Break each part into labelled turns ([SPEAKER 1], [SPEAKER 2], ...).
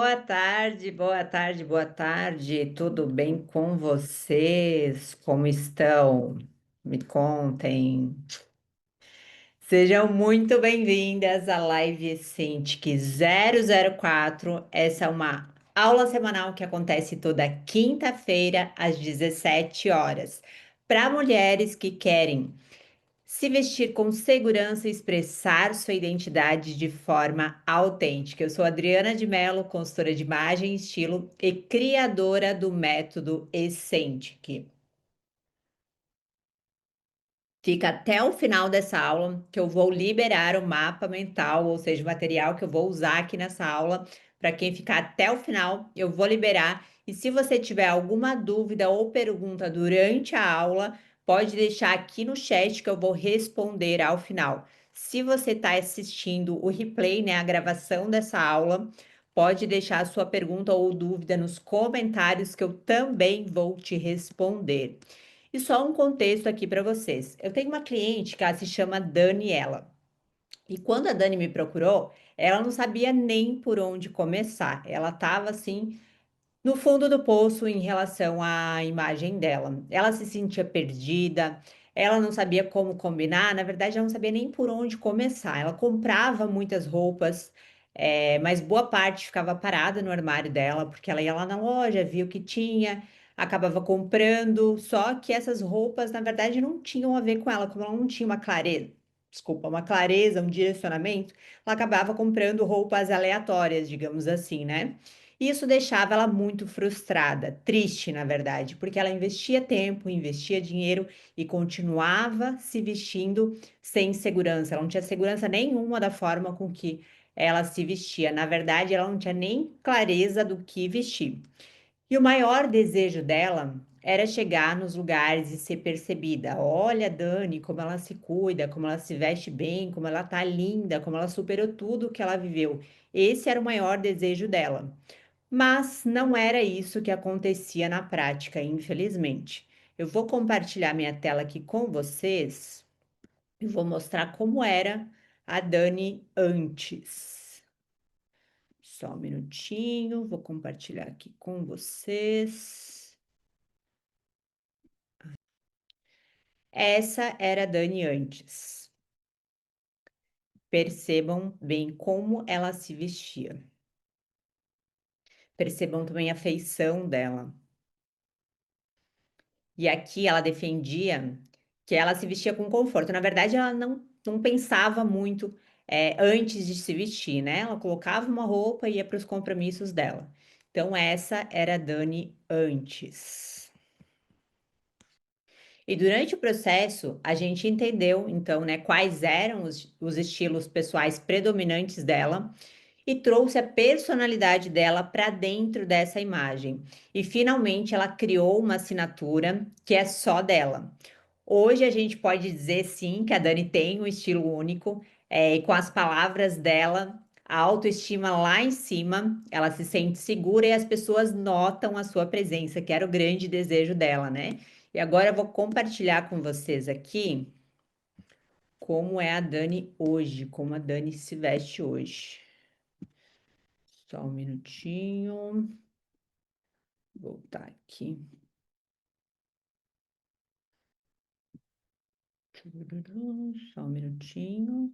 [SPEAKER 1] boa tarde, boa tarde, boa tarde. Tudo bem com vocês? Como estão? Me contem. Sejam muito bem-vindas à Live Cintiq 004. Essa é uma aula semanal que acontece toda quinta-feira às 17 horas. Para mulheres que querem se vestir com segurança e expressar sua identidade de forma autêntica. Eu sou Adriana de Mello, consultora de imagem e estilo e criadora do método Escentic. Fica até o final dessa aula que eu vou liberar o mapa mental, ou seja, o material que eu vou usar aqui nessa aula. Para quem ficar até o final, eu vou liberar. E se você tiver alguma dúvida ou pergunta durante a aula, pode deixar aqui no chat que eu vou responder ao final. Se você está assistindo o replay, né, a gravação dessa aula, pode deixar a sua pergunta ou dúvida nos comentários que eu também vou te responder. E só um contexto aqui para vocês. Eu tenho uma cliente que ela se chama Daniela. E quando a Dani me procurou, ela não sabia nem por onde começar. Ela estava assim no fundo do poço em relação à imagem dela. Ela se sentia perdida, ela não sabia como combinar, na verdade, ela não sabia nem por onde começar. Ela comprava muitas roupas, mas boa parte ficava parada no armário dela, porque ela ia lá na loja, via o que tinha, acabava comprando, só que essas roupas, na verdade, não tinham a ver com ela, como ela não tinha uma clareza. Desculpa, uma clareza, um direcionamento, ela acabava comprando roupas aleatórias, digamos assim, né? Isso deixava ela muito frustrada, triste, na verdade, porque ela investia tempo, investia dinheiro e continuava se vestindo sem segurança. Ela não tinha segurança nenhuma da forma com que ela se vestia. Na verdade, ela não tinha nem clareza do que vestir. E o maior desejo dela era chegar nos lugares e ser percebida. Olha, Dani, como ela se cuida, como ela se veste bem, como ela tá linda, como ela superou tudo que ela viveu. Esse era o maior desejo dela. Mas não era isso que acontecia na prática, infelizmente. Eu vou compartilhar minha tela aqui com vocês e vou mostrar como era a Dani antes. Só um minutinho, vou compartilhar aqui com vocês. Essa era a Dani antes. Percebam bem como ela se vestia. Percebam também a feição dela. E aqui ela defendia que ela se vestia com conforto. Na verdade, ela não pensava muito antes de se vestir, né? Ela colocava uma roupa e ia para os compromissos dela. Então, essa era a Dani antes. E durante o processo, a gente entendeu, então, né, quais eram os estilos pessoais predominantes dela e trouxe a personalidade dela para dentro dessa imagem. E finalmente ela criou uma assinatura que é só dela. Hoje a gente pode dizer sim que a Dani tem um estilo único, e com as palavras dela, a autoestima lá em cima, ela se sente segura e as pessoas notam a sua presença, que era o grande desejo dela, né? E agora eu vou compartilhar com vocês aqui como é a Dani hoje, como a Dani se veste hoje. Só um minutinho. Vou voltar aqui. Só um minutinho.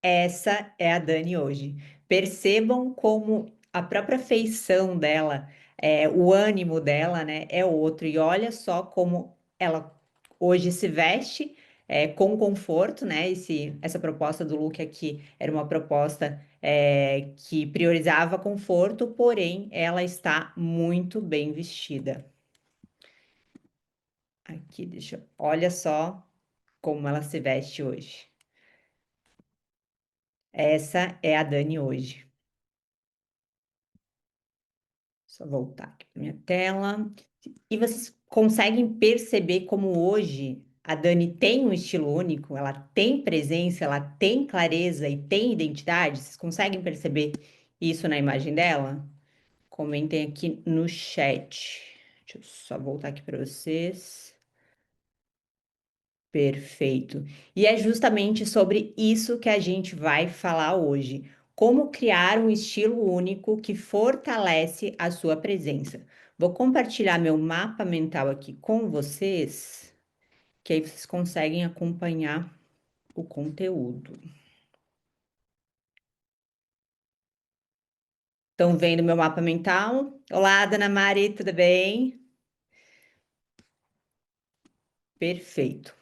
[SPEAKER 1] Essa é a Dani hoje. Percebam como a própria feição dela, o ânimo dela, né, é outro. E olha só como ela hoje se veste com conforto, né? Essa proposta do look aqui era uma proposta que priorizava conforto, porém ela está muito bem vestida. Aqui, olha só como ela se veste hoje. Essa é a Dani hoje. Só voltar aqui para minha tela. E vocês conseguem perceber como hoje a Dani tem um estilo único, ela tem presença, ela tem clareza e tem identidade? Vocês conseguem perceber isso na imagem dela? Comentem aqui no chat. Deixa eu só voltar aqui para vocês. Perfeito. E é justamente sobre isso que a gente vai falar hoje. Como criar um estilo único que fortalece a sua presença. Vou compartilhar meu mapa mental aqui com vocês, que aí vocês conseguem acompanhar o conteúdo. Estão vendo meu mapa mental? Olá, Dona Mari, tudo bem? Perfeito.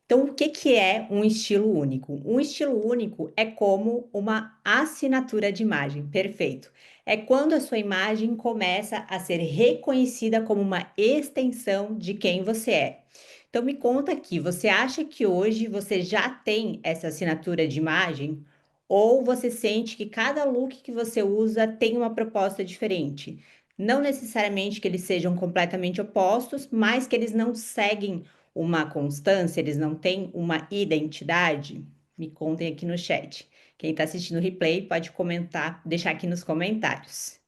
[SPEAKER 1] Então, o que que é um estilo único? Um estilo único é como uma assinatura de imagem, perfeito. É quando a sua imagem começa a ser reconhecida como uma extensão de quem você é. Então, me conta aqui, você acha que hoje você já tem essa assinatura de imagem? Ou você sente que cada look que você usa tem uma proposta diferente? Não necessariamente que eles sejam completamente opostos, mas que eles não seguem uma constância, eles não têm uma identidade? Me contem aqui no chat. Quem está assistindo o replay pode comentar, deixar aqui nos comentários.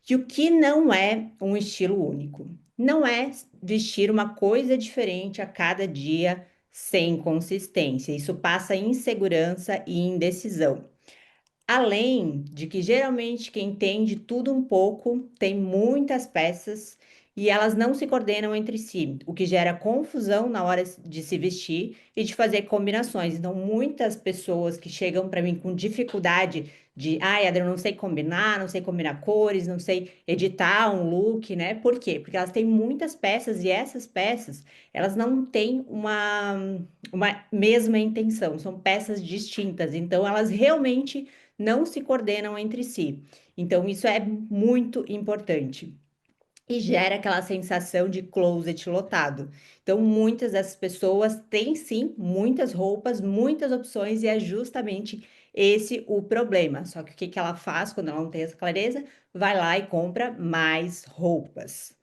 [SPEAKER 1] E o que não é um estilo único? Não é vestir uma coisa diferente a cada dia sem consistência. Isso passa insegurança e indecisão. Além de que geralmente quem tem de tudo um pouco tem muitas peças e elas não se coordenam entre si, o que gera confusão na hora de se vestir e de fazer combinações. Então, muitas pessoas que chegam para mim com dificuldade de, ai, Adriana, não sei combinar, não sei combinar cores, não sei editar um look, né? Por quê? Porque elas têm muitas peças e essas peças, elas não têm uma mesma intenção, são peças distintas. Então, elas realmente não se coordenam entre si. Então, isso é muito importante. E gera aquela sensação de closet lotado. Então, muitas dessas pessoas têm sim muitas roupas, muitas opções, e é justamente esse o problema. Só que o que que ela faz quando ela não tem essa clareza? Vai lá e compra mais roupas.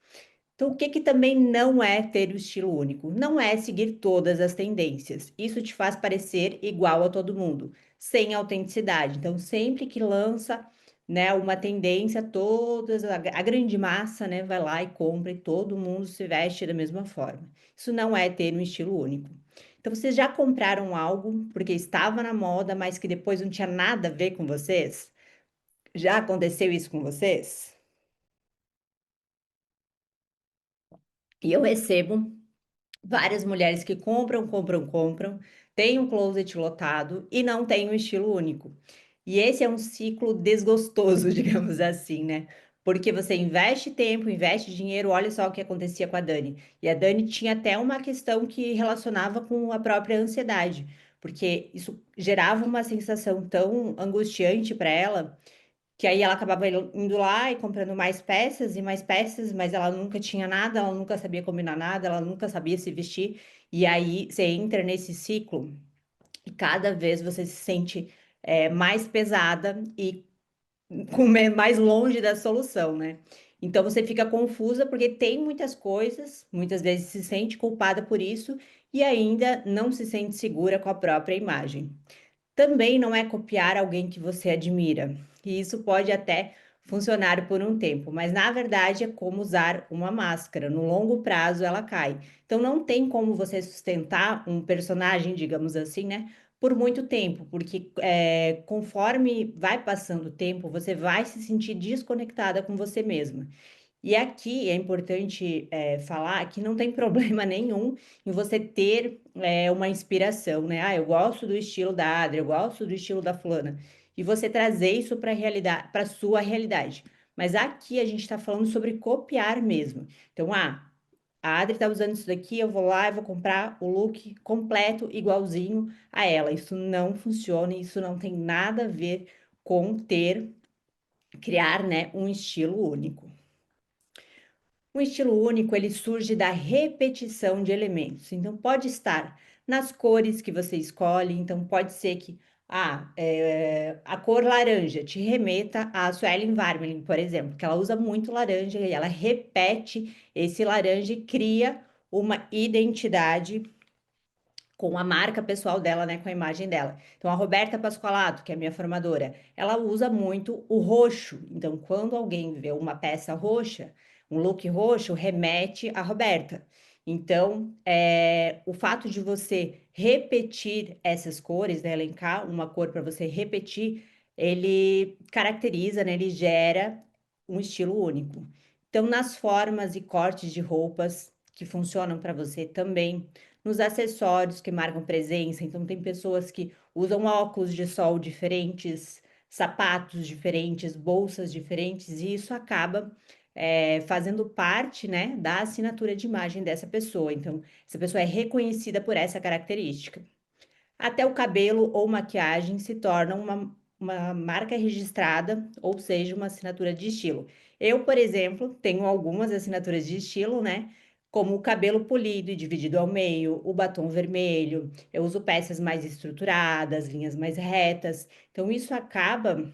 [SPEAKER 1] Então, o que que também não é ter o estilo único? Não é seguir todas as tendências. Isso te faz parecer igual a todo mundo, sem autenticidade. Então, sempre que lança, né, uma tendência, todas a grande massa, né, vai lá e compra e todo mundo se veste da mesma forma. Isso não é ter um estilo único. Então, vocês já compraram algo porque estava na moda, mas que depois não tinha nada a ver com vocês? Já aconteceu isso com vocês? E eu recebo várias mulheres que compram, compram, compram, têm um closet lotado e não têm um estilo único. E esse é um ciclo desgostoso, digamos assim, né? Porque você investe tempo, investe dinheiro, olha só o que acontecia com a Dani. E a Dani tinha até uma questão que relacionava com a própria ansiedade, porque isso gerava uma sensação tão angustiante para ela que aí ela acabava indo lá e comprando mais peças, mas ela nunca tinha nada, ela nunca sabia combinar nada, ela nunca sabia se vestir. E aí você entra nesse ciclo e cada vez você se sente mais pesada e mais longe da solução, né? Então você fica confusa porque tem muitas coisas, muitas vezes se sente culpada por isso e ainda não se sente segura com a própria imagem. Também não é copiar alguém que você admira, e isso pode até funcionar por um tempo, mas na verdade é como usar uma máscara. No longo prazo ela cai. Então não tem como você sustentar um personagem, digamos assim, né? Por muito tempo, porque conforme vai passando o tempo, você vai se sentir desconectada com você mesma. E aqui é importante falar que não tem problema nenhum em você ter uma inspiração, né? Ah, eu gosto do estilo da Adri, eu gosto do estilo da fulana. E você trazer isso para a realidade, para sua realidade. Mas aqui a gente está falando sobre copiar mesmo. Então, a Adri está usando isso daqui, eu vou lá e vou comprar o look completo, igualzinho a ela. Isso não funciona, isso não tem nada a ver com criar, né, um estilo único. Um estilo único, ele surge da repetição de elementos. Então, pode estar nas cores que você escolhe. Então, pode ser que a cor laranja te remeta a Suelen Varmelin, por exemplo, que ela usa muito laranja e ela repete esse laranja e cria uma identidade com a marca pessoal dela, né, com a imagem dela. Então, a Roberta Pasqualato, que é minha formadora, ela usa muito o roxo. Então, quando alguém vê uma peça roxa, um look roxo, remete a Roberta. Então, o fato de você repetir essas cores, né, elencar uma cor para você repetir, ele caracteriza, né, ele gera um estilo único. Então, nas formas e cortes de roupas que funcionam para você também, nos acessórios que marcam presença, então tem pessoas que usam óculos de sol diferentes, sapatos diferentes, bolsas diferentes, e isso acaba fazendo parte, né, da assinatura de imagem dessa pessoa. Então, essa pessoa é reconhecida por essa característica. Até o cabelo ou maquiagem se tornam uma marca registrada, ou seja, uma assinatura de estilo. Eu, por exemplo, tenho algumas assinaturas de estilo, né? Como o cabelo polido e dividido ao meio, o batom vermelho, eu uso peças mais estruturadas, linhas mais retas. Então, isso acaba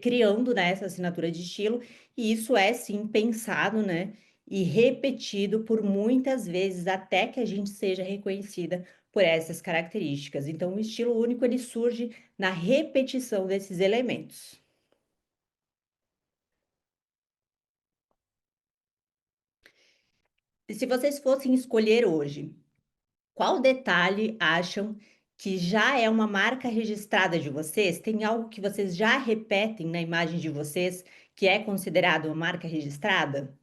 [SPEAKER 1] criando, né, essa assinatura de estilo, e isso é sim pensado, né, e repetido por muitas vezes até que a gente seja reconhecida por essas características. Então, o estilo único ele surge na repetição desses elementos. E se vocês fossem escolher hoje, qual detalhe acham que já é uma marca registrada de vocês? Tem algo que vocês já repetem na imagem de vocês que é considerado uma marca registrada?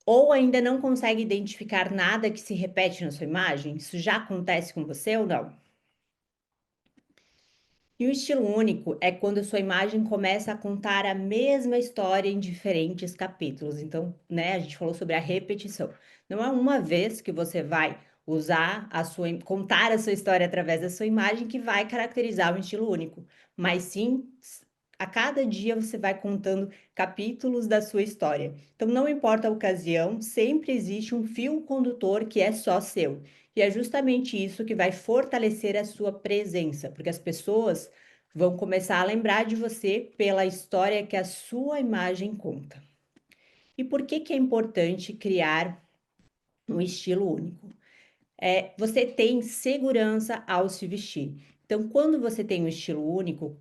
[SPEAKER 1] Ou ainda não consegue identificar nada que se repete na sua imagem? Isso já acontece com você ou não? E o estilo único é quando a sua imagem começa a contar a mesma história em diferentes capítulos. Então, né, a gente falou sobre a repetição. Não é uma vez que você vai usar contar a sua história através da sua imagem que vai caracterizar um estilo único, mas sim a cada dia você vai contando capítulos da sua história. Então, não importa a ocasião, sempre existe um fio condutor que é só seu. E é justamente isso que vai fortalecer a sua presença, porque as pessoas vão começar a lembrar de você pela história que a sua imagem conta. E por que que é importante criar um estilo único? Você tem segurança ao se vestir. Então, quando você tem um estilo único,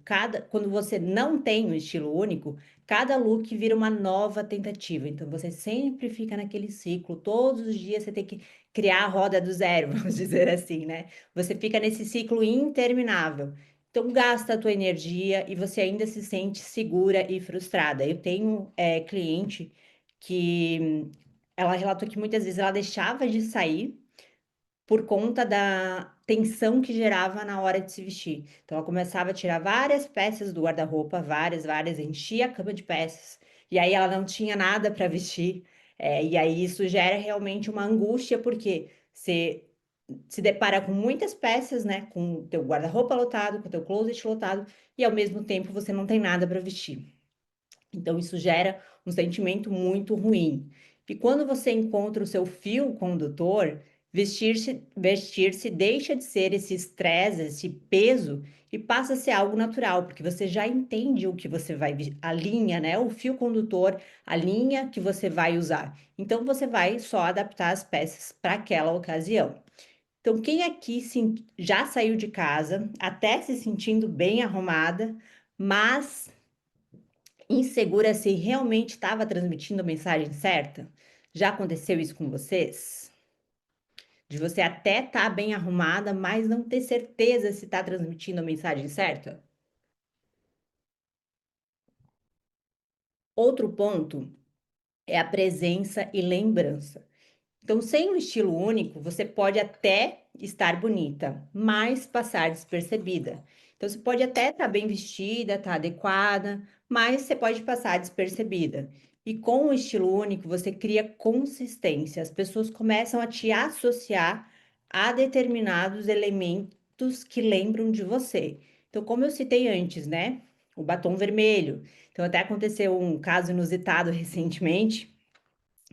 [SPEAKER 1] quando você não tem um estilo único, cada look vira uma nova tentativa. Então, você sempre fica naquele ciclo, todos os dias você tem que criar a roda do zero, vamos dizer assim, né? Você fica nesse ciclo interminável. Então, gasta a tua energia e você ainda se sente segura e frustrada. Eu tenho cliente que ela relatou que muitas vezes ela deixava de sair por conta da tensão que gerava na hora de se vestir. Então, ela começava a tirar várias peças do guarda-roupa, várias, enchia a cama de peças, e aí ela não tinha nada para vestir. E aí isso gera realmente uma angústia, porque você se depara com muitas peças, né? Com o teu guarda-roupa lotado, com o teu closet lotado, e ao mesmo tempo você não tem nada para vestir. Então, isso gera um sentimento muito ruim. E quando você encontra o seu fio condutor, vestir-se deixa de ser esse estresse, esse peso, e passa a ser algo natural, porque você já entende o que você vai, a linha, né? O fio condutor, a linha que você vai usar. Então, você vai só adaptar as peças para aquela ocasião. Então, quem aqui já saiu de casa, até se sentindo bem arrumada, mas insegura se realmente estava transmitindo a mensagem certa? Já aconteceu isso com vocês? De você até estar bem arrumada, mas não ter certeza se está transmitindo a mensagem certa? Outro ponto é a presença e lembrança. Então, sem um estilo único, você pode até estar bonita, mas passar despercebida. Então, você pode até estar bem vestida, estar adequada, mas você pode passar despercebida. E com o estilo único, você cria consistência. As pessoas começam a te associar a determinados elementos que lembram de você. Então, como eu citei antes, né? O batom vermelho. Então, até aconteceu um caso inusitado recentemente.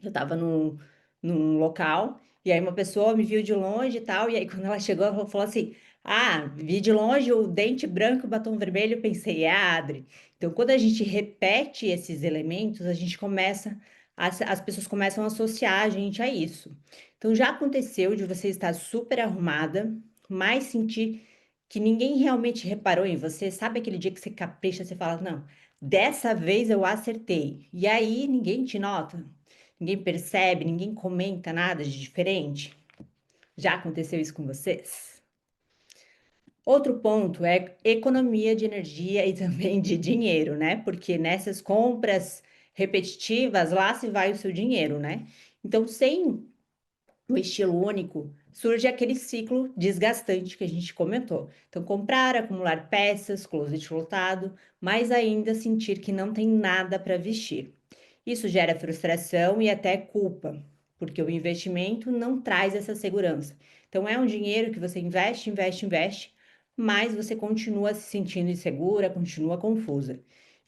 [SPEAKER 1] Eu estava num local, e aí uma pessoa me viu de longe e tal, e aí quando ela chegou, ela falou assim: Ah, vi de longe o dente branco e o batom vermelho, eu pensei, é a Adri. Então, quando a gente repete esses elementos, a gente começa, as pessoas começam a associar a gente a isso. Então, já aconteceu de você estar super arrumada, mas sentir que ninguém realmente reparou em você, sabe aquele dia que você capricha, você fala, não, dessa vez eu acertei, e aí ninguém te nota. ninguém percebe, ninguém comenta nada de diferente? Já aconteceu isso com vocês? Outro ponto é economia de energia e também de dinheiro, né? Porque nessas compras repetitivas, lá se vai o seu dinheiro, né? Então, sem o estilo único, surge aquele ciclo desgastante que a gente comentou. Então, comprar, acumular peças, closet lotado, mas ainda sentir que não tem nada para vestir. Isso gera frustração e até culpa, porque o investimento não traz essa segurança. Então, é um dinheiro que você investe, investe, investe, mas você continua se sentindo insegura, continua confusa.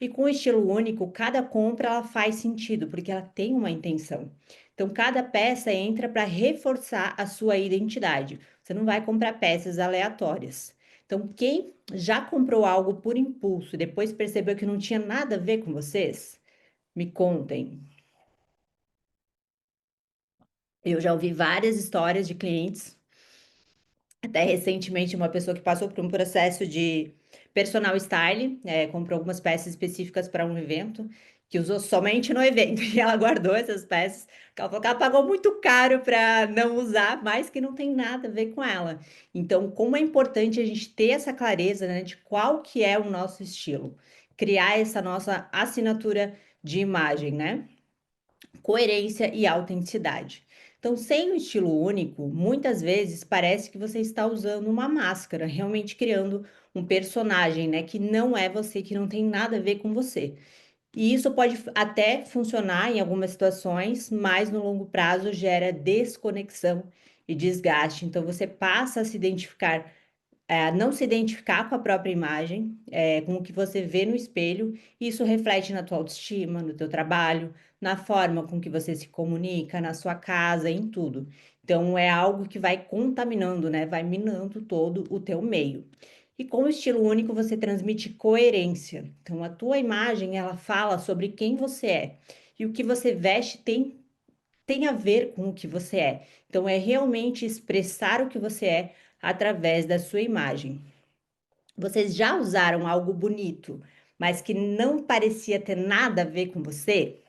[SPEAKER 1] E com o estilo único, cada compra ela faz sentido, porque ela tem uma intenção. Então, cada peça entra para reforçar a sua identidade. Você não vai comprar peças aleatórias. Então, quem já comprou algo por impulso e depois percebeu que não tinha nada a ver com vocês, me contem. Eu já ouvi várias histórias de clientes, até recentemente uma pessoa que passou por um processo de personal style, comprou algumas peças específicas para um evento, que usou somente no evento, e ela guardou essas peças, que ela falou que ela pagou muito caro para não usar, mas que não tem nada a ver com ela. Então, como é importante a gente ter essa clareza, né, de qual que é o nosso estilo, criar essa nossa assinatura de imagem, né? Coerência e autenticidade. Então, sem um estilo único, muitas vezes parece que você está usando uma máscara, realmente criando um personagem, né, que não é você, que não tem nada a ver com você. E isso pode até funcionar em algumas situações, mas no longo prazo gera desconexão e desgaste. Então, você passa a se identificar não se identificar com a própria imagem, com o que você vê no espelho, isso reflete na tua autoestima, no teu trabalho, na forma com que você se comunica, na sua casa, em tudo. Então é algo que vai contaminando, né? Vai minando todo o teu meio. E com o estilo único você transmite coerência. Então a tua imagem, ela fala sobre quem você é. E o que você veste tem a ver com o que você é. Então, é realmente expressar o que você é através da sua imagem. Vocês já usaram algo bonito, mas que não parecia ter nada a ver com você?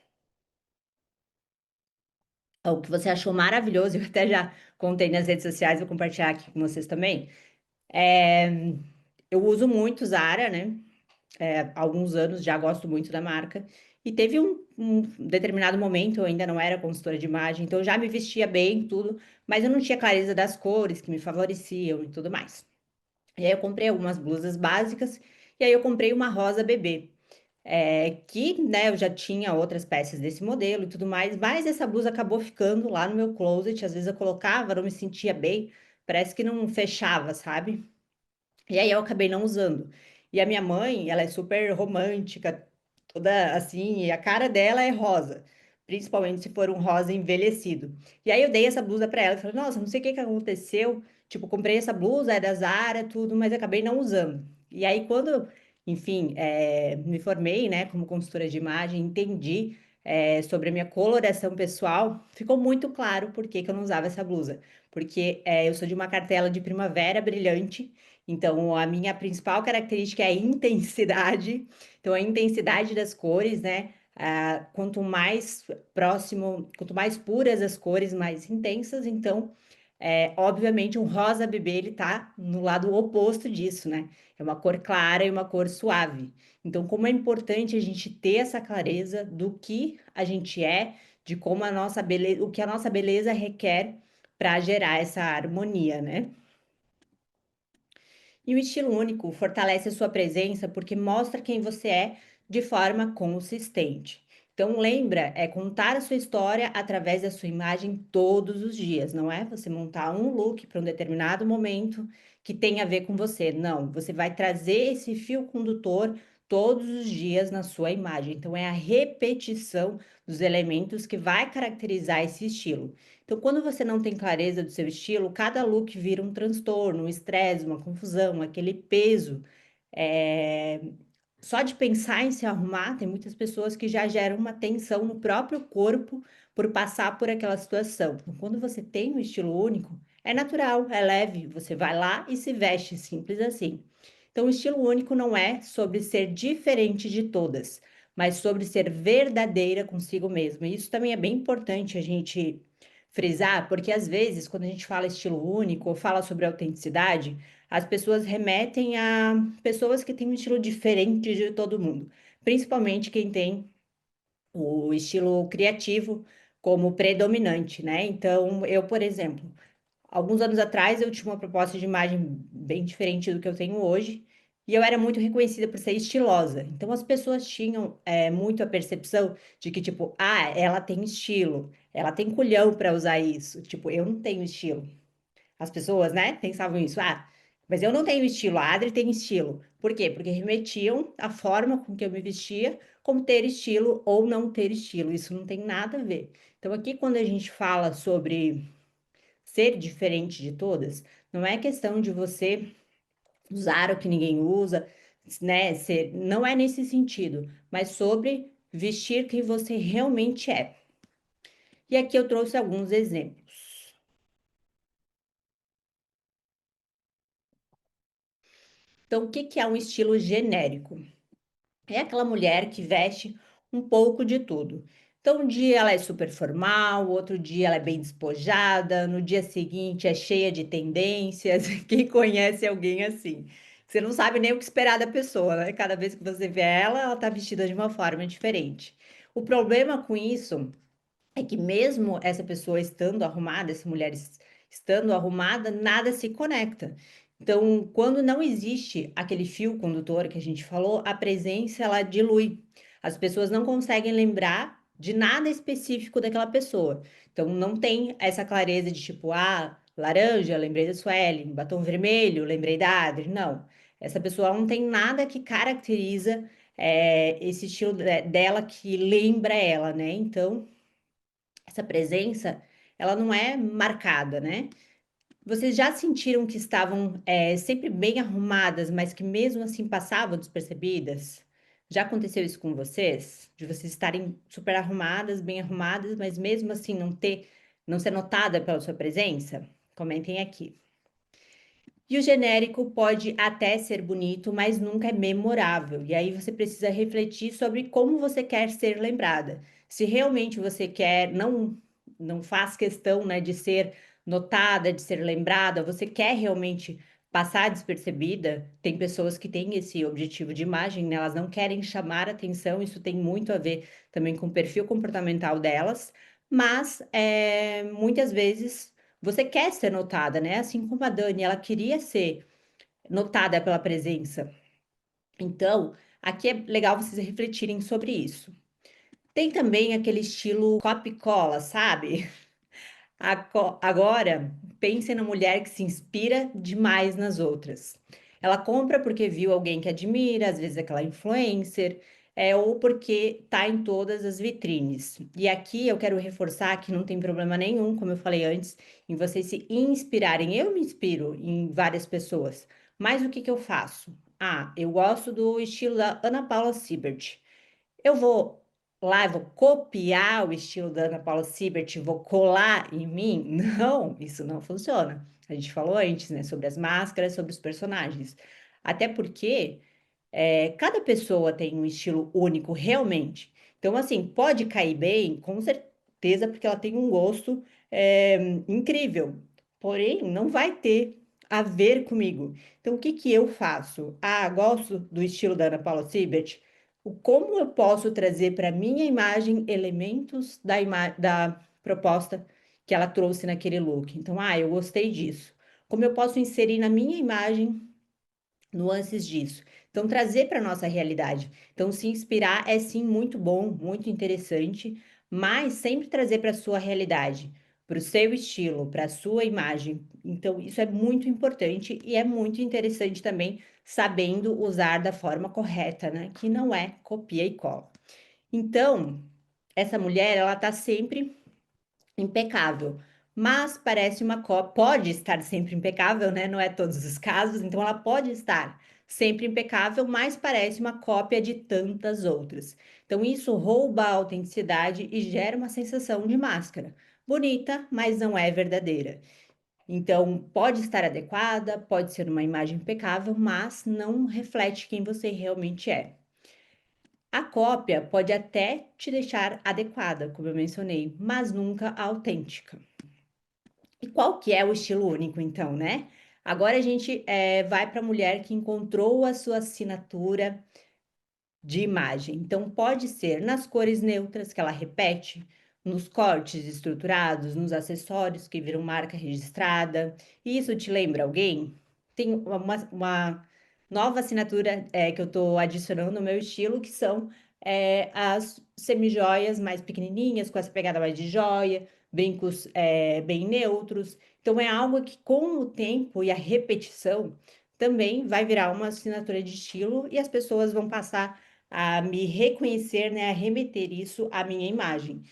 [SPEAKER 1] Ou que você achou maravilhoso, eu até já contei nas redes sociais, vou compartilhar aqui com vocês também. É, eu uso muito Zara, né? Há alguns anos já gosto muito da marca. E teve um determinado momento, eu ainda não era consultora de imagem, então eu já me vestia bem, tudo, mas eu não tinha clareza das cores que me favoreciam e tudo mais. E aí eu comprei algumas blusas básicas, e aí eu comprei uma rosa bebê. Que, né, eu já tinha outras peças desse modelo e tudo mais, mas essa blusa acabou ficando lá no meu closet. Às vezes eu colocava, não me sentia bem, parece que não fechava, sabe? E aí eu acabei não usando. E a minha mãe, ela é super romântica, toda assim, e a cara dela é rosa, principalmente se for um rosa envelhecido. E aí eu dei essa blusa para ela, e falei: "Nossa, não sei o que que aconteceu, tipo, comprei essa blusa, é da Zara, tudo, mas acabei não usando". E aí quando, enfim, me formei, né, como consultora de imagem, entendi sobre a minha coloração pessoal, ficou muito claro por que que eu não usava essa blusa. Porque eu sou de uma cartela de primavera brilhante, então, a minha principal característica é a intensidade. Então, a intensidade das cores, né? Quanto mais próximo, quanto mais puras as cores, mais intensas. Então, obviamente, um rosa bebê ele tá no lado oposto disso, né? É uma cor clara e uma cor suave. Então, como é importante a gente ter essa clareza do que a gente é, de como a nossa beleza, o que a nossa beleza requer para gerar essa harmonia, né? E o estilo único fortalece a sua presença porque mostra quem você é de forma consistente. Então, lembra, é contar a sua história através da sua imagem todos os dias, não é você montar um look para um determinado momento que tem a ver com você. Não, você vai trazer esse fio condutor todos os dias na sua imagem. Então, é a repetição dos elementos que vai caracterizar esse estilo. Então, quando você não tem clareza do seu estilo, cada look vira um transtorno, um estresse, uma confusão, aquele peso. Eh, Só de pensar em se arrumar, tem muitas pessoas que já geram uma tensão no próprio corpo por passar por aquela situação. Então, quando você tem um estilo único, é natural, é leve, você vai lá e se veste, simples assim. Então, o estilo único não é sobre ser diferente de todas, mas sobre ser verdadeira consigo mesma. E isso também é bem importante a gente frisar, porque às vezes, quando a gente fala estilo único ou fala sobre autenticidade, as pessoas remetem a pessoas que têm um estilo diferente de todo mundo, principalmente quem tem o estilo criativo como predominante, né? Então, eu, por exemplo, alguns anos atrás eu tinha uma proposta de imagem bem diferente do que eu tenho hoje, e eu era muito reconhecida por ser estilosa. Então as pessoas tinham muito a percepção de que, tipo, ah, ela tem estilo, ela tem culhão para usar isso. Tipo, eu não tenho estilo. As pessoas, né, pensavam isso. Ah, mas eu não tenho estilo, a Adri tem estilo. Por quê? Porque remetiam a forma com que eu me vestia como ter estilo ou não ter estilo. Isso não tem nada a ver. Então, aqui, quando a gente fala sobre ser diferente de todas, não é questão de você usar o que ninguém usa, né? Não é nesse sentido, mas sobre vestir quem você realmente é. E aqui eu trouxe alguns exemplos. Então, o que que é um estilo genérico? É aquela mulher que veste um pouco de tudo. Então, um dia ela é super formal, outro dia ela é bem despojada, no dia seguinte é cheia de tendências. Quem conhece alguém assim? Você não sabe nem o que esperar da pessoa, né? Cada vez que você vê ela, ela tá vestida de uma forma diferente. O problema com isso é que mesmo essa pessoa estando arrumada, essa mulher estando arrumada, nada se conecta. Então, quando não existe aquele fio condutor que a gente falou, a presença ela dilui. As pessoas não conseguem lembrar de nada específico daquela pessoa. Então, não tem essa clareza de tipo, ah, laranja, lembrei da Suelen, batom vermelho, lembrei da Adri. Não. Essa pessoa não tem nada que caracteriza esse estilo dela que lembra ela, né? Então, essa presença, ela não é marcada, né? Vocês já sentiram que estavam sempre bem arrumadas, mas que mesmo assim passavam despercebidas? Já aconteceu isso com vocês? De vocês estarem super arrumadas, bem arrumadas, mas mesmo assim não ser notada pela sua presença? Comentem aqui. E o genérico pode até ser bonito, mas nunca é memorável. E aí você precisa refletir sobre como você quer ser lembrada. Se realmente você quer, não faz questão, né, de ser notada, de ser lembrada, você quer realmente passar despercebida. Tem pessoas que têm esse objetivo de imagem, né? Elas não querem chamar atenção. Isso tem muito a ver também com o perfil comportamental delas. Mas muitas vezes você quer ser notada, né? Assim como a Dani, ela queria ser notada pela presença. Então, aqui é legal vocês refletirem sobre isso. Tem também aquele estilo copy-cola, sabe? Agora, pense na mulher que se inspira demais nas outras. Ela compra porque viu alguém que admira, às vezes aquela influencer, ou porque tá em todas as vitrines. E aqui eu quero reforçar que não tem problema nenhum, como eu falei antes, em vocês se inspirarem. Eu me inspiro em várias pessoas, mas o que que eu faço? Ah, eu gosto do estilo da Ana Paula Sibert. Eu vou lá, eu vou copiar o estilo da Ana Paula Sibert, vou colar em mim? Não, isso não funciona. A gente falou antes, né, sobre as máscaras, sobre os personagens. Até porque cada pessoa tem um estilo único, realmente. Então, assim, pode cair bem, com certeza, porque ela tem um gosto incrível. Porém, não vai ter a ver comigo. Então, o que que eu faço? Ah, gosto do estilo da Ana Paula Sibert. Como eu posso trazer para minha imagem elementos da proposta que ela trouxe naquele look? Então, ah, eu gostei disso. Como eu posso inserir na minha imagem nuances disso? Então, trazer para a nossa realidade. Então, se inspirar é sim muito bom, muito interessante, mas sempre trazer para a sua realidade, para o seu estilo, para a sua imagem. Então, isso é muito importante e é muito interessante também, sabendo usar da forma correta, né? Que não é copia e cola. Então, essa mulher, ela tá sempre impecável, mas parece uma cópia, pode estar sempre impecável, né? Não é todos os casos, então ela pode estar sempre impecável, mas parece uma cópia de tantas outras. Então isso rouba a autenticidade e gera uma sensação de máscara. Bonita, mas não é verdadeira. Então pode estar adequada, pode ser uma imagem impecável, mas não reflete quem você realmente é. A cópia pode até te deixar adequada, como eu mencionei, mas nunca autêntica. E qual que é o estilo único, então, né? Agora a gente vai para a mulher que encontrou a sua assinatura de imagem. Então, pode ser nas cores neutras que ela repete, nos cortes estruturados, nos acessórios que viram marca registrada. Isso te lembra alguém? Tem uma nova assinatura que eu estou adicionando no meu estilo, que são as semijoias mais pequenininhas, com essa pegada mais de joia, brincos bem neutros. Então, é algo que, com o tempo e a repetição, também vai virar uma assinatura de estilo e as pessoas vão passar a me reconhecer, né, a remeter isso à minha imagem.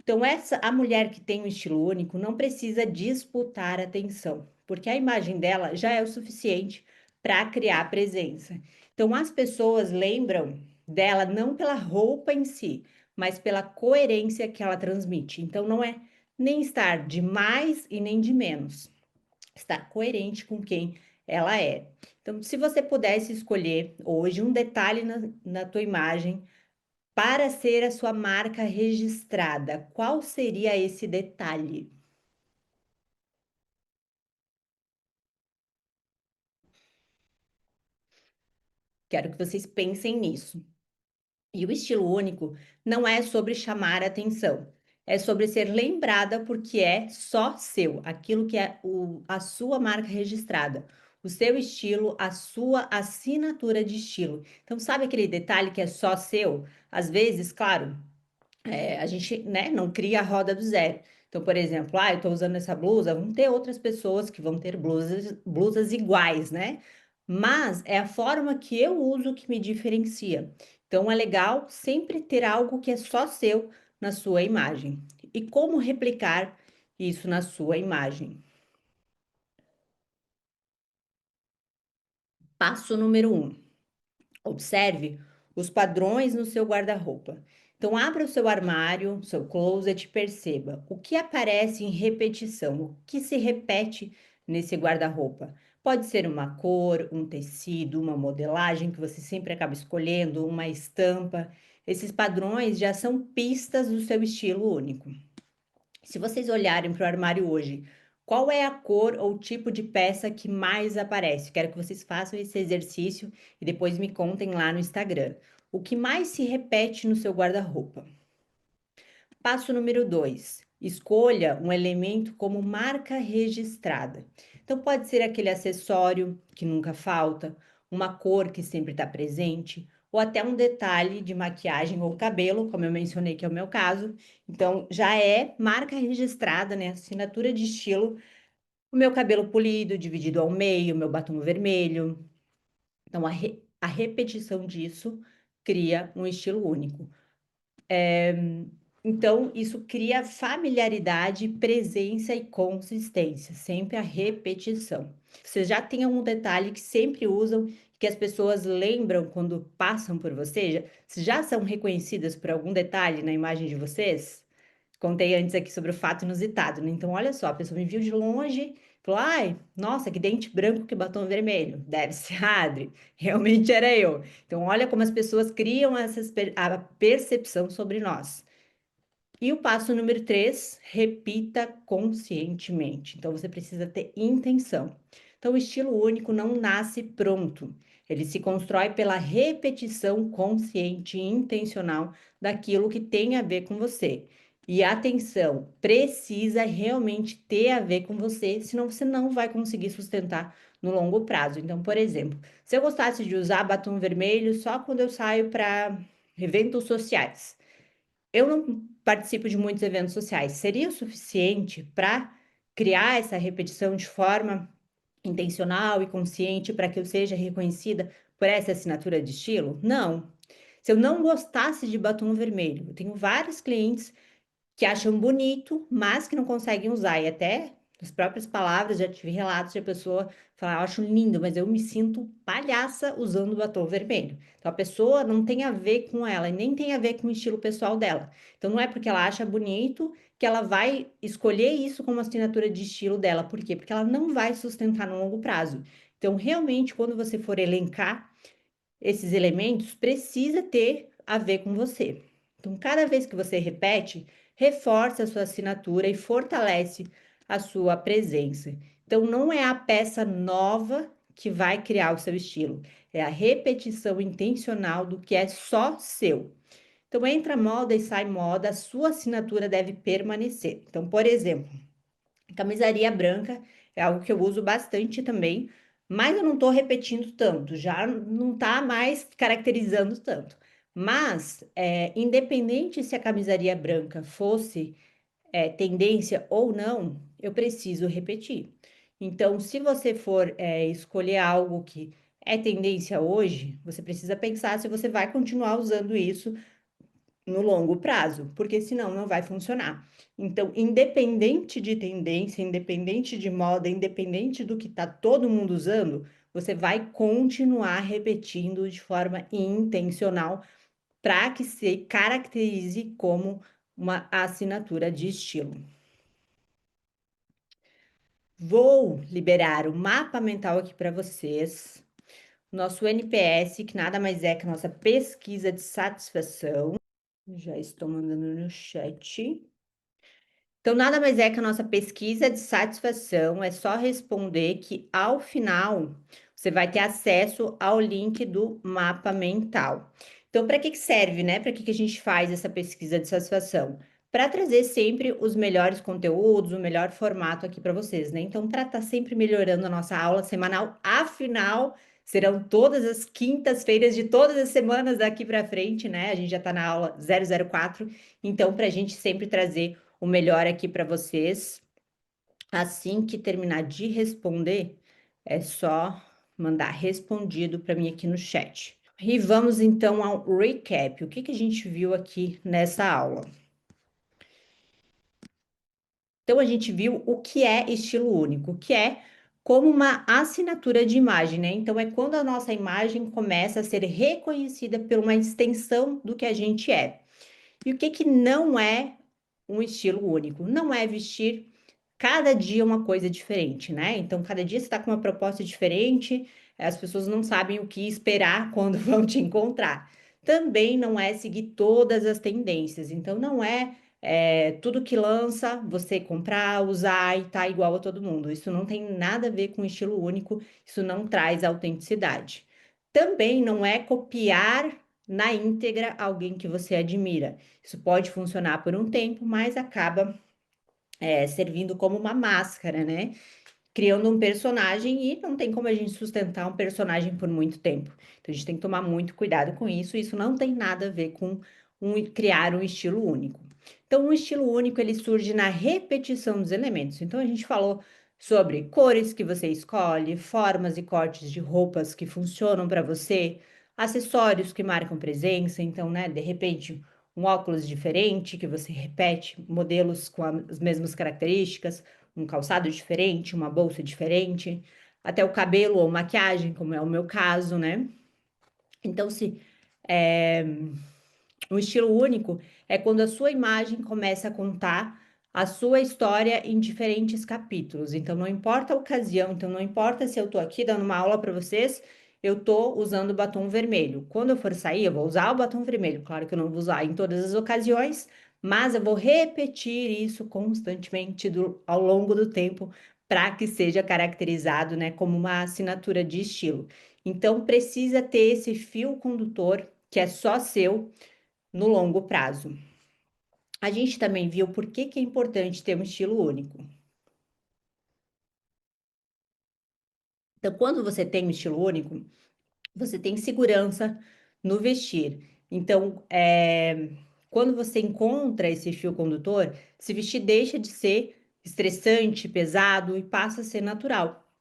[SPEAKER 1] Então, a mulher que tem um estilo único não precisa disputar atenção, porque a imagem dela já é o suficiente para criar presença. Então, as pessoas lembram dela não pela roupa em si, mas pela coerência que ela transmite. Então, não é nem estar de mais e nem de menos, estar coerente com quem ela é. Então, se você pudesse escolher hoje um detalhe na tua imagem para ser a sua marca registrada, qual seria esse detalhe? Quero que vocês pensem nisso. E o estilo único não é sobre chamar atenção, é sobre ser lembrada porque é só seu, aquilo que é a sua marca registrada, o seu estilo, a sua assinatura de estilo. Então, sabe aquele detalhe que é só seu? Às vezes, claro, a gente, né, não cria a roda do zero. Então, por exemplo, eu estou usando essa blusa, vão ter outras pessoas que vão ter blusas iguais, né? Mas é a forma que eu uso que me diferencia. Então, é legal sempre ter algo que é só seu na sua imagem. E como replicar isso na sua imagem? Passo número um. Observe os padrões no seu guarda-roupa. Então, abra o seu armário, seu closet e perceba o que aparece em repetição, o que se repete nesse guarda-roupa. Pode ser uma cor, um tecido, uma modelagem que você sempre acaba escolhendo, uma estampa. Esses padrões já são pistas do seu estilo único. Se vocês olharem para o armário hoje, qual é a cor ou tipo de peça que mais aparece? Quero que vocês façam esse exercício e depois me contem lá no Instagram. O que mais se repete no seu guarda-roupa? Passo número 2. Escolha um elemento como marca registrada. Então, pode ser aquele acessório que nunca falta, uma cor que sempre está presente, ou até um detalhe de maquiagem ou cabelo, como eu mencionei que é o meu caso. Então, já é marca registrada, né? Assinatura de estilo. O meu cabelo polido, dividido ao meio, o meu batom vermelho. Então, a repetição disso cria um estilo único. Então, isso cria familiaridade, presença e consistência, sempre a repetição. Vocês já têm algum detalhe que sempre usam, que as pessoas lembram quando passam por você? Vocês já são reconhecidas por algum detalhe na imagem de vocês? Contei antes aqui sobre o fato inusitado, né? Então, olha só, a pessoa me viu de longe, falou: ai, nossa, que dente branco, que batom vermelho. Deve ser Adri. Realmente era eu. Então, olha como as pessoas criam a percepção sobre nós. E o passo número 3, repita conscientemente. Então, você precisa ter intenção. Então, o estilo único não nasce pronto. Ele se constrói pela repetição consciente e intencional daquilo que tem a ver com você. E atenção, precisa realmente ter a ver com você, senão você não vai conseguir sustentar no longo prazo. Então, por exemplo, se eu gostasse de usar batom vermelho só quando eu saio para eventos sociais, eu não participo de muitos eventos sociais. Seria o suficiente para criar essa repetição de forma intencional e consciente para que eu seja reconhecida por essa assinatura de estilo? Não. Se eu não gostasse de batom vermelho, eu tenho vários clientes que acham bonito, mas que não conseguem usar. E até nas próprias palavras, já tive relatos de a pessoa falar: eu acho lindo, mas eu me sinto palhaça usando batom vermelho. Então a pessoa não tem a ver com ela e nem tem a ver com o estilo pessoal dela. Então não é porque ela acha bonito que ela vai escolher isso como assinatura de estilo dela. Por quê? Porque ela não vai sustentar no longo prazo. Então, realmente, quando você for elencar esses elementos, precisa ter a ver com você. Então, cada vez que você repete, reforça a sua assinatura e fortalece a sua presença. Então, não é a peça nova que vai criar o seu estilo, é a repetição intencional do que é só seu. Então, entra moda e sai moda, a sua assinatura deve permanecer. Então, por exemplo, camisaria branca é algo que eu uso bastante também, mas eu não estou repetindo tanto, já não está mais caracterizando tanto. Mas, independente se a camisaria branca fosse tendência ou não, eu preciso repetir. Então, se você for escolher algo que é tendência hoje, você precisa pensar se você vai continuar usando isso no longo prazo, porque senão não vai funcionar. Então, independente de tendência, independente de moda, independente do que está todo mundo usando, você vai continuar repetindo de forma intencional para que se caracterize como uma assinatura de estilo. Vou liberar o mapa mental aqui para vocês. Nosso NPS, que nada mais é que a nossa pesquisa de satisfação. Já estou mandando no chat. Então, nada mais é que a nossa pesquisa de satisfação, é só responder que ao final você vai ter acesso ao link do mapa mental. Então, para que serve, né? Para que a gente faz essa pesquisa de satisfação? Para trazer sempre os melhores conteúdos, o melhor formato aqui para vocês, né? Então, para estar sempre melhorando a nossa aula semanal, afinal, serão todas as quintas-feiras de todas as semanas daqui para frente, né? A gente já está na aula 004, então, para a gente sempre trazer o melhor aqui para vocês. Assim que terminar de responder, é só mandar respondido para mim aqui no chat. E vamos então ao recap. O que a gente viu aqui nessa aula? Então, a gente viu o que é estilo único, que é como uma assinatura de imagem, né? Então, é quando a nossa imagem começa a ser reconhecida por uma extensão do que a gente é. E o que não é um estilo único? Não é vestir cada dia uma coisa diferente, né? Então, cada dia você está com uma proposta diferente, as pessoas não sabem o que esperar quando vão te encontrar. Também não é seguir todas as tendências, então não é tudo que lança você comprar, usar e tá igual a todo mundo. Isso não tem nada a ver com estilo único, isso não traz autenticidade. Também não é copiar na íntegra alguém que você admira. Isso pode funcionar por um tempo, mas acaba servindo como uma máscara, né? Criando um personagem e não tem como a gente sustentar um personagem por muito tempo. Então a gente tem que tomar muito cuidado com isso. Isso não tem nada a ver com criar um estilo único. Então, um estilo único ele surge na repetição dos elementos. Então, a gente falou sobre cores que você escolhe, formas e cortes de roupas que funcionam para você, acessórios que marcam presença. Então, né, de repente, um óculos diferente que você repete, modelos com as mesmas características, um calçado diferente, uma bolsa diferente, até o cabelo ou maquiagem, como é o meu caso, né? Então, se é, um estilo único é quando a sua imagem começa a contar a sua história em diferentes capítulos. Então, não importa a ocasião, então não importa se eu tô aqui dando uma aula para vocês, eu tô usando batom vermelho. Quando eu for sair, eu vou usar o batom vermelho. Claro que eu não vou usar em todas as ocasiões, mas eu vou repetir isso constantemente ao longo do tempo para que seja caracterizado, né, como uma assinatura de estilo. Então, precisa ter esse fio condutor que é só seu no longo prazo. A gente também viu por que é importante ter um estilo único. Então, quando você tem um estilo único, você tem segurança no vestir. Então, quando você encontra esse fio condutor, se vestir deixa de ser estressante, pesado e passa a ser natural.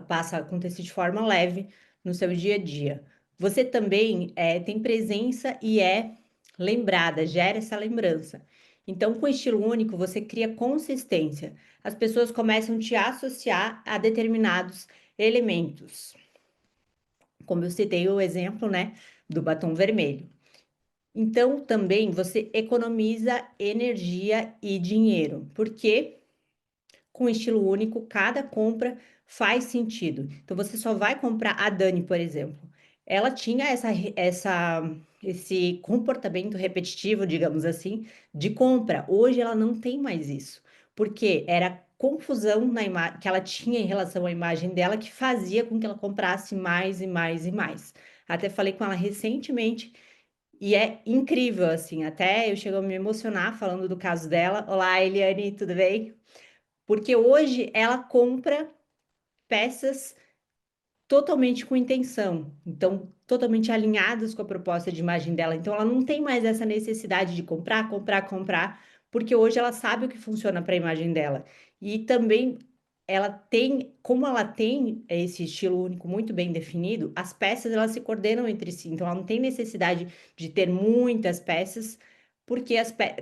[SPEAKER 1] Passa a acontecer de forma leve no seu dia a dia. Você também tem presença e é lembrada, gera essa lembrança. Então, com estilo único, você cria consistência. As pessoas começam a te associar a determinados elementos. Como eu citei o exemplo, né, do batom vermelho. Então, também você economiza energia e dinheiro, porque com estilo único, cada compra faz sentido. Então, você só vai comprar a Dani, por exemplo. Ela tinha essa esse comportamento repetitivo, digamos assim, de compra. Hoje ela não tem mais isso, porque era confusão na imagem que ela tinha em relação à imagem dela que fazia com que ela comprasse mais e mais e mais. Até falei com ela recentemente e é incrível, assim, até eu chego a me emocionar falando do caso dela. Olá, Eliane, tudo bem? Porque hoje ela compra peças totalmente com intenção, então totalmente alinhadas com a proposta de imagem dela. Então ela não tem mais essa necessidade de comprar, comprar, comprar, porque hoje ela sabe o que funciona para a imagem dela. E também ela tem, como ela tem esse estilo único muito bem definido, as peças elas se coordenam entre si. Então ela não tem necessidade de ter muitas peças, porque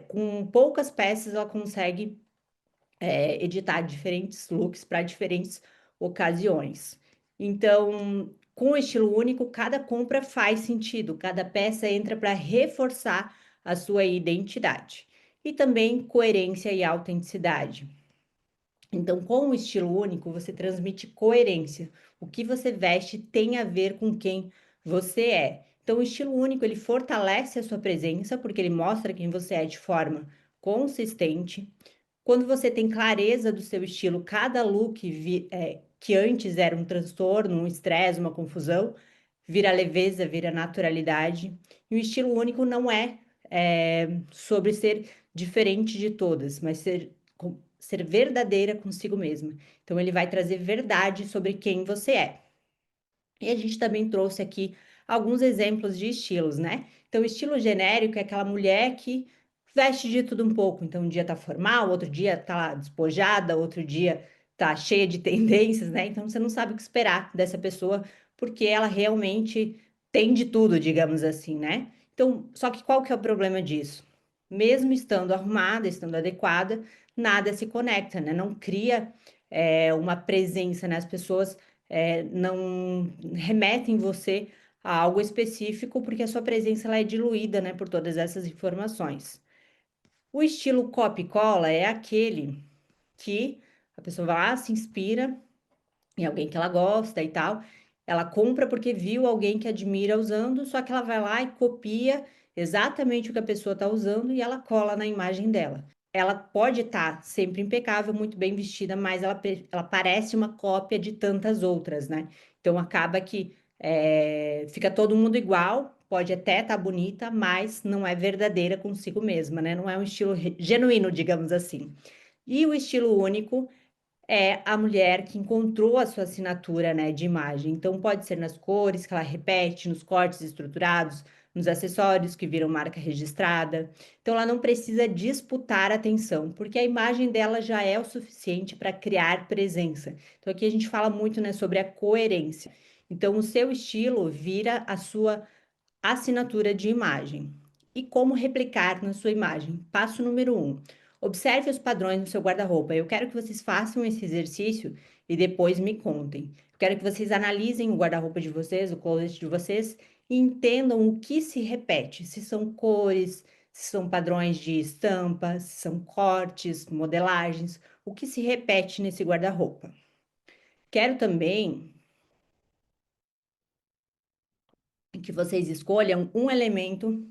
[SPEAKER 1] com poucas peças ela consegue editar diferentes looks para diferentes ocasiões. Então, com o estilo único, cada compra faz sentido, cada peça entra para reforçar a sua identidade. E também coerência e autenticidade. Então, com o estilo único, você transmite coerência. O que você veste tem a ver com quem você é. Então, o estilo único, ele fortalece a sua presença, porque ele mostra quem você é de forma consistente. Quando você tem clareza do seu estilo, cada look que antes era um transtorno, um estresse, uma confusão, vira leveza, vira naturalidade. E o estilo único não é sobre ser diferente de todas, mas ser verdadeira consigo mesma. Então, ele vai trazer verdade sobre quem você é. E a gente também trouxe aqui alguns exemplos de estilos, né? Então, estilo genérico é aquela mulher que veste de tudo um pouco. Então, um dia tá formal, outro dia tá lá despojada, outro dia tá cheia de tendências, né? Então, você não sabe o que esperar dessa pessoa, porque ela realmente tem de tudo, digamos assim, né? Então, só que qual que é o problema disso? Mesmo estando arrumada, estando adequada, nada se conecta, né? Não cria uma presença, né? As pessoas não remetem você a algo específico, porque a sua presença ela é diluída, né, por todas essas informações. O estilo copy cola é aquele que a pessoa vai lá, se inspira em alguém que ela gosta e tal, ela compra porque viu alguém que admira usando, só que ela vai lá e copia exatamente o que a pessoa está usando e ela cola na imagem dela. Ela pode estar sempre impecável, muito bem vestida, mas ela parece uma cópia de tantas outras, né? Então acaba que fica todo mundo igual, pode até estar bonita, mas não é verdadeira consigo mesma, né? Não é um estilo genuíno, digamos assim. E o estilo único é a mulher que encontrou a sua assinatura, né, de imagem. Então, pode ser nas cores que ela repete, nos cortes estruturados, nos acessórios que viram marca registrada. Então, ela não precisa disputar atenção, porque a imagem dela já é o suficiente para criar presença. Então, aqui a gente fala muito, né, sobre a coerência. Então, o seu estilo vira a sua assinatura de imagem. E como replicar na sua imagem? Passo número 1. Observe os padrões no seu guarda-roupa. Eu quero que vocês façam esse exercício e depois me contem. Eu quero que vocês analisem o guarda-roupa de vocês, o closet de vocês, e entendam o que se repete. Se são cores, se são padrões de estampa, se são cortes, modelagens, o que se repete nesse guarda-roupa. Quero também que vocês escolham um elemento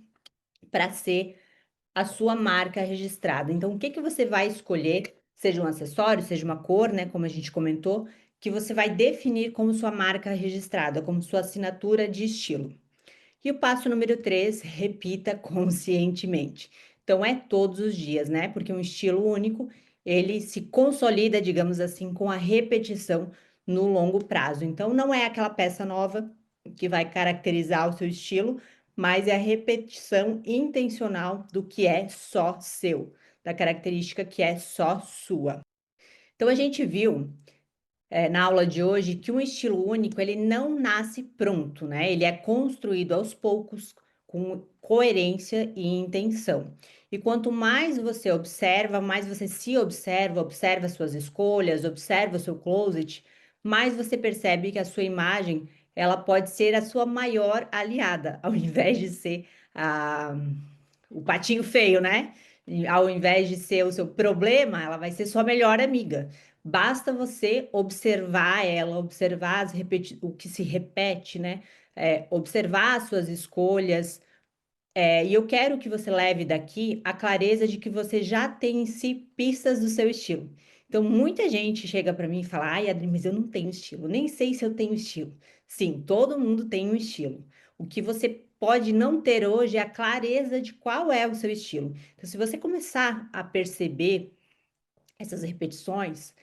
[SPEAKER 1] para ser a sua marca registrada. Então, o que que você vai escolher, seja um acessório, seja uma cor, né, como a gente comentou, que você vai definir como sua marca registrada, como sua assinatura de estilo. E o passo número 3, repita conscientemente. Então, é todos os dias, né? Porque um estilo único, ele se consolida, digamos assim, com a repetição no longo prazo. Então, não é aquela peça nova que vai caracterizar o seu estilo, mas é a repetição intencional do que é só seu, da característica que é só sua. Então, a gente viu na aula de hoje que um estilo único ele não nasce pronto, né? Ele é construído aos poucos com coerência e intenção. E quanto mais você observa, mais você se observa, observa suas escolhas, observa o seu closet, mais você percebe que a sua imagem ela pode ser a sua maior aliada, ao invés de ser o patinho feio, né? E ao invés de ser o seu problema, ela vai ser sua melhor amiga. Basta você observar ela, observar o que se repete, né? Observar as suas escolhas, E eu quero que você leve daqui a clareza de que você já tem em si pistas do seu estilo. Então, muita gente chega para mim e fala: Ai, Adri, mas eu não tenho estilo, nem sei se eu tenho estilo. Sim, todo mundo tem um estilo. O que você pode não ter hoje é a clareza de qual é o seu estilo. Então, se você começar a perceber essas repetições,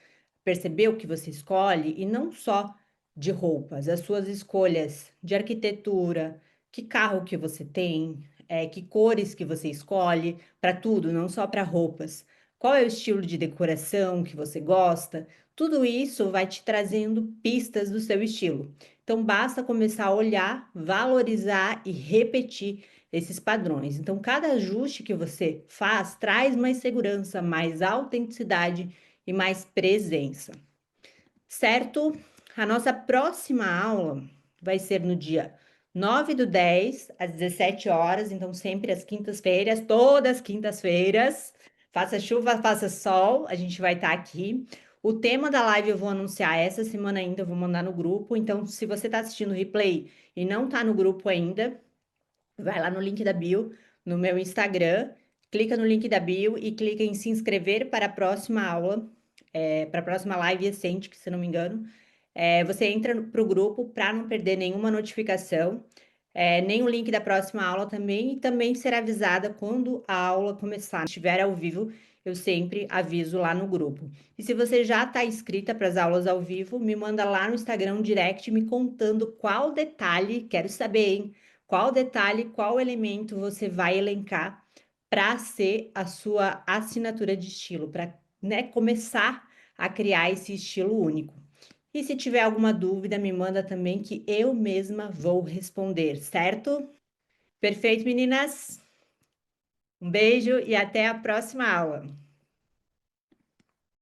[SPEAKER 1] perceber o que você escolhe e não só de roupas, as suas escolhas de arquitetura, que carro que você tem, que cores que você escolhe, para tudo, não só para roupas. Qual é o estilo de decoração que você gosta? Tudo isso vai te trazendo pistas do seu estilo. Então, basta começar a olhar, valorizar e repetir esses padrões. Então, cada ajuste que você faz traz mais segurança, mais autenticidade e mais presença. Certo? A nossa próxima aula vai ser no dia 9/10, às 17 horas, então sempre às quintas-feiras, todas as quintas-feiras. Faça chuva, faça sol, a gente vai estar aqui. O tema da live eu vou anunciar essa semana ainda, eu vou mandar no grupo. Então, se você está assistindo o replay e não está no grupo ainda, vai lá no link da bio, no meu Instagram, clica no link da bio e clica em se inscrever para a próxima aula, para a próxima live recente, que se não me engano. Você entra para o grupo para não perder nenhuma notificação, nem o link da próxima aula também, e também será avisada quando a aula começar. Se estiver ao vivo, eu sempre aviso lá no grupo. E se você já está inscrita para as aulas ao vivo, me manda lá no Instagram um direct me contando qual detalhe, quero saber, hein? Qual detalhe, qual elemento você vai elencar para ser a sua assinatura de estilo, para, né, começar a criar esse estilo único. E se tiver alguma dúvida, me manda também que eu mesma vou responder, certo? Perfeito, meninas? Um beijo e até a próxima aula.